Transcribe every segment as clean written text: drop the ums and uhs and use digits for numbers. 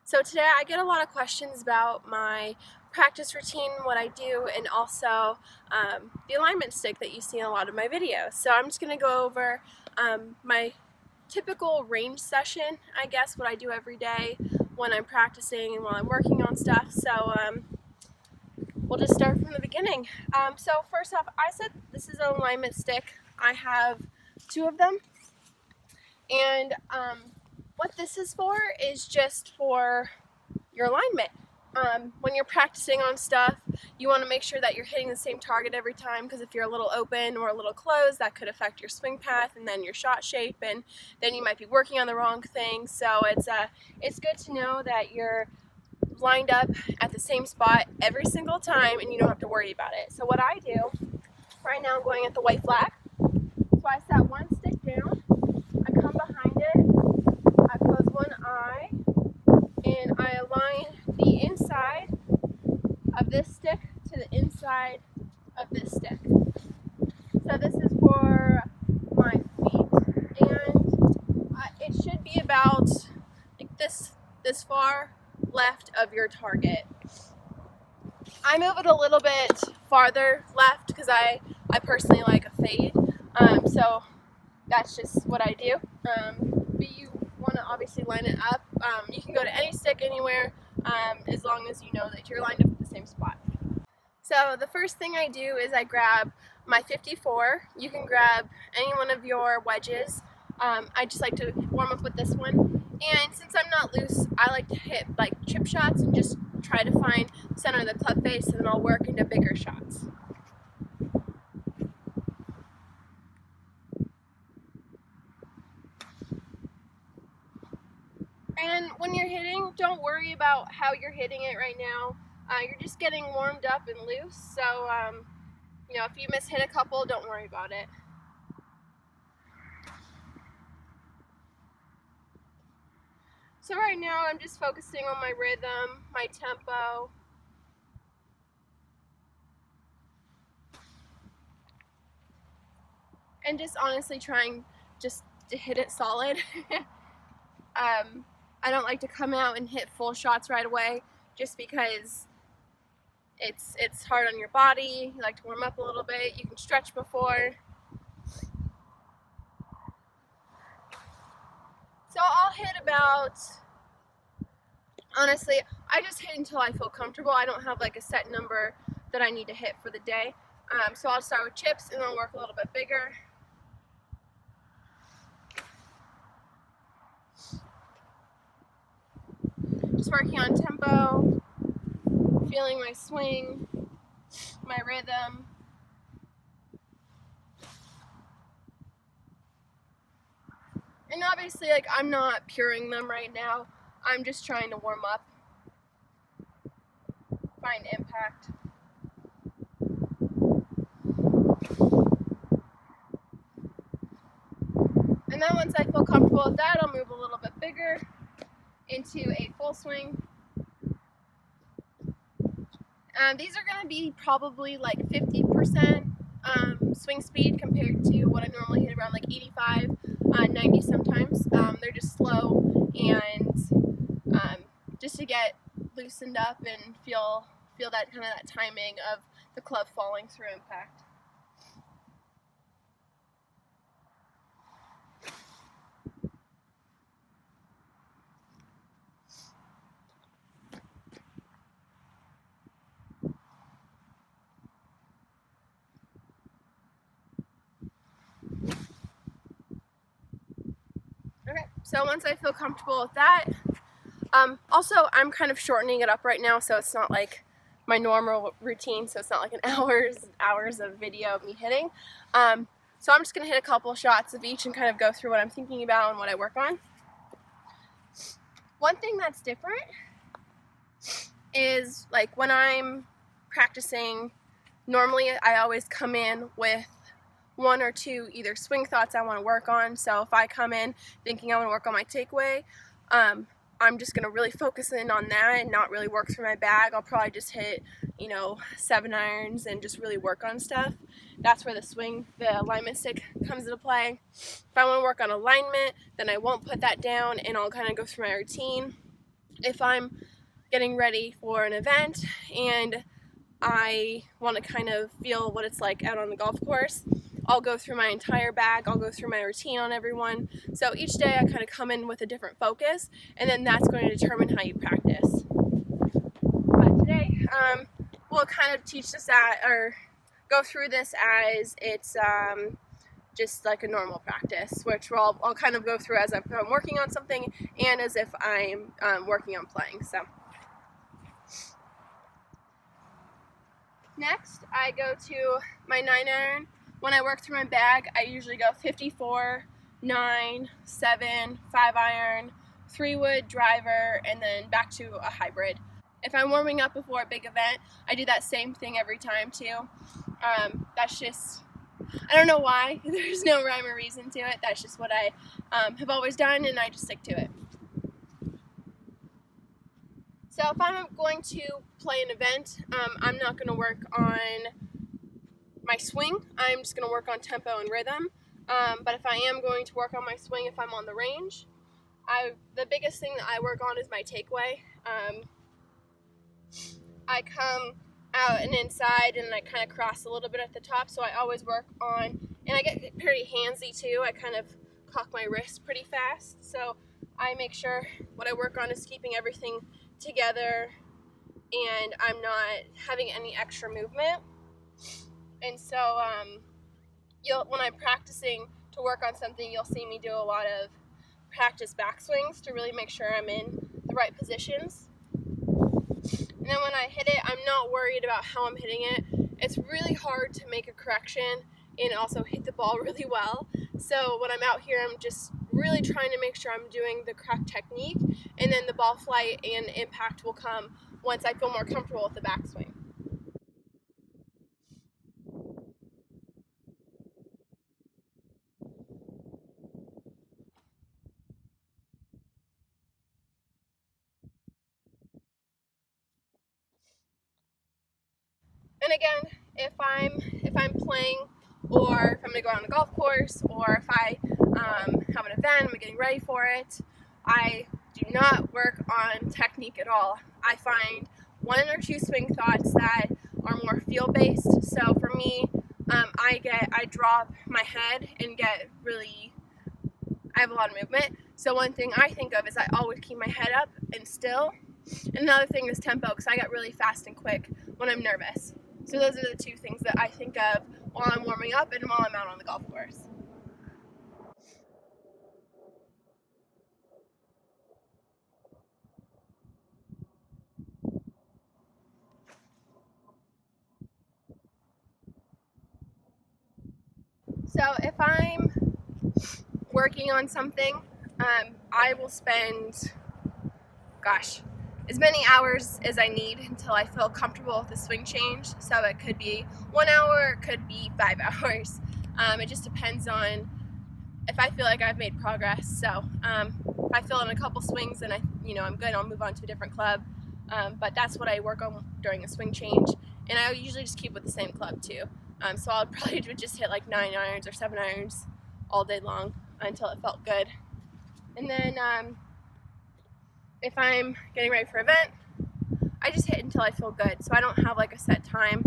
So today I get a lot of questions about my practice routine, what I do, and also the alignment stick that you see in a lot of my videos. So I'm just going to go over my typical range session, I guess, what I do every day when I'm practicing and while I'm working on stuff. So we'll just start from the beginning. So first off, I said this is an alignment stick. I have two of them, and what this is for is just for your alignment. When you're practicing on stuff, you want to make sure that you're hitting the same target every time, because if you're a little open or a little closed, that could affect your swing path and then your shot shape, and then you might be working on the wrong thing. So it's good to know that you're lined up at the same spot every single time and you don't have to worry about it. So what I do, right now I'm going at the white flag. So I set one stick down, I come behind it, I close one eye, and I align the inside of this stick to the inside of this stick. So this is for my feet, and it should be about like this far left of your target. I move it a little bit farther left because I personally like a fade, so that's just what I do. But you want to obviously line it up. You can go to any stick anywhere, as long as you know that you're lined up at the same spot. So the first thing I do is I grab my 54. You can grab any one of your wedges. I just like to warm up with this one. And since I'm not loose, I like to hit like chip shots and just try to find the center of the club face, and then I'll work into bigger shots. And when you're hitting, don't worry about how you're hitting it right now. You're just getting warmed up and loose. So, if you miss hit a couple, don't worry about it. So right now I'm just focusing on my rhythm, my tempo. And just honestly trying just to hit it solid. I don't like to come out and hit full shots right away just because it's hard on your body. You like to warm up a little bit. You can stretch before. So I'll hit about, honestly, I just hit until I feel comfortable. I don't have like a set number that I need to hit for the day. So I'll start with chips and then work a little bit bigger. Just working on tempo, feeling my swing, my rhythm. And obviously, like, I'm not puring them right now. I'm just trying to warm up, find impact. And then once I feel comfortable with that, I'll move a little bit bigger into a full swing. These are going to be probably like 50% swing speed compared to what I normally hit, around like 85, 90 sometimes. They're just slow, and just to get loosened up and feel that kind of that timing of the club falling through impact. Okay, so once I feel comfortable with that, also I'm kind of shortening it up right now, so it's not like my normal routine, so it's not like an hours of video of me hitting. So I'm just going to hit a couple shots of each and kind of go through what I'm thinking about and what I work on. One thing that's different is, like, when I'm practicing, normally I always come in with one or two either swing thoughts I want to work on. So if I come in thinking I want to work on my takeaway, I'm just going to really focus in on that and not really work through my bag. I'll probably just hit, 7 irons and just really work on stuff. That's where the alignment stick comes into play. If I want to work on alignment, then I won't put that down and I'll kind of go through my routine. if I'm getting ready for an event and I want to kind of feel what it's like out on the golf course, I'll go through my entire bag, I'll go through my routine on everyone. So each day I kind of come in with a different focus, and then that's going to determine how you practice. But today, we'll kind of teach this or go through this as it's just like a normal practice, which I'll kind of go through as if I'm working on something and as if I'm working on playing. So next, I go to my 9-iron. When I work through my bag, I usually go 54, 9, 7, 5-iron, 3-wood, driver, and then back to a hybrid. If I'm warming up before a big event, I do that same thing every time too. That's just, I don't know why. There's no rhyme or reason to it. That's just what I have always done, and I just stick to it. So if I'm going to play an event, I'm not going to work on my swing. I'm just going to work on tempo and rhythm. But if I am going to work on my swing, if I'm on the range, the biggest thing that I work on is my takeaway. I come out and inside, and I kind of cross a little bit at the top, so I always work on, and I get pretty handsy too. I kind of cock my wrist pretty fast, so I make sure what I work on is keeping everything together and I'm not having any extra movement. And so when I'm practicing to work on something, you'll see me do a lot of practice backswings to really make sure I'm in the right positions. And then when I hit it, I'm not worried about how I'm hitting it. It's really hard to make a correction and also hit the ball really well. So when I'm out here, I'm just really trying to make sure I'm doing the correct technique, and then the ball flight and impact will come once I feel more comfortable with the backswing. And again, if I'm playing, or if I'm gonna go out on a golf course, or if I have an event, I'm getting ready for it, I do not work on technique at all. I find 1 or 2 swing thoughts that are more feel-based. So for me, I drop my head and I have a lot of movement. So one thing I think of is I always keep my head up and still. And another thing is tempo, because I get really fast and quick when I'm nervous. So those are the 2 things that I think of while I'm warming up and while I'm out on the golf course. So if I'm working on something, I will spend, as many hours as I need until I feel comfortable with the swing change. So it could be 1 hour, it could be 5 hours. It just depends on if I feel like I've made progress. So if I feel in a couple swings and I'm good, I'll move on to a different club. But that's what I work on during a swing change. And I usually just keep with the same club too. So I'll probably just hit like 9 irons or 7 irons all day long until it felt good. And then if I'm getting ready for an event, I just hit until I feel good. So I don't have like a set time.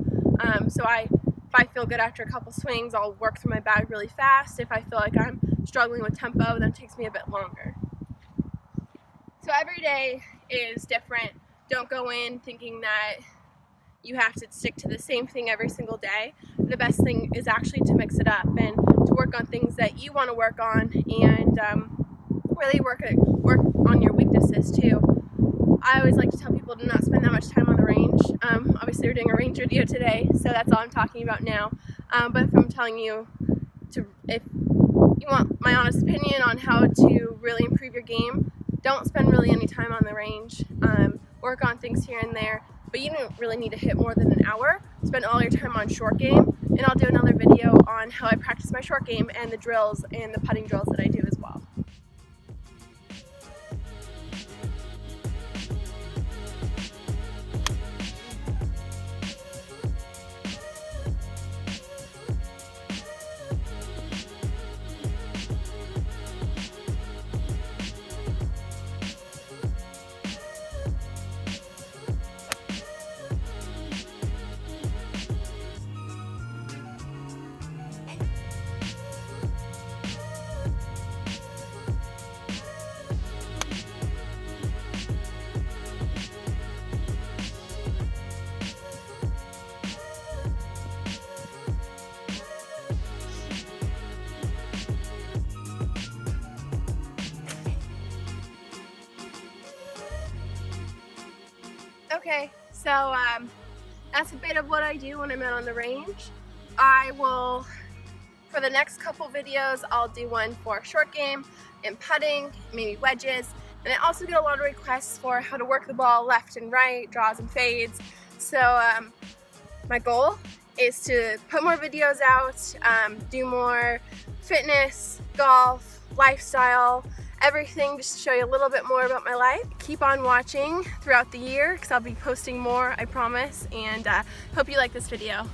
So if I feel good after a couple swings, I'll work through my bag really fast. If I feel like I'm struggling with tempo, then it takes me a bit longer. So every day is different. Don't go in thinking that you have to stick to the same thing every single day. The best thing is actually to mix it up and to work on things that you want to work on, and really work on your weaknesses too. I always like to tell people to not spend that much time on the range. Obviously we're doing a range video today, so that's all I'm talking about now. But if I'm telling you if you want my honest opinion on how to really improve your game, don't spend really any time on the range. Work on things here and there, but you don't really need to hit more than an hour. Spend all your time on short game, and I'll do another video on how I practice my short game and the drills and the putting drills that I do as well. Okay, so that's a bit of what I do when I'm out on the range. I will, for the next couple videos, I'll do one for short game and putting, maybe wedges, and I also get a lot of requests for how to work the ball left and right, draws and fades. So my goal is to put more videos out, do more fitness, golf, lifestyle, everything, just to show you a little bit more about my life. Keep on watching throughout the year because I'll be posting more, I promise, and hope you like this video.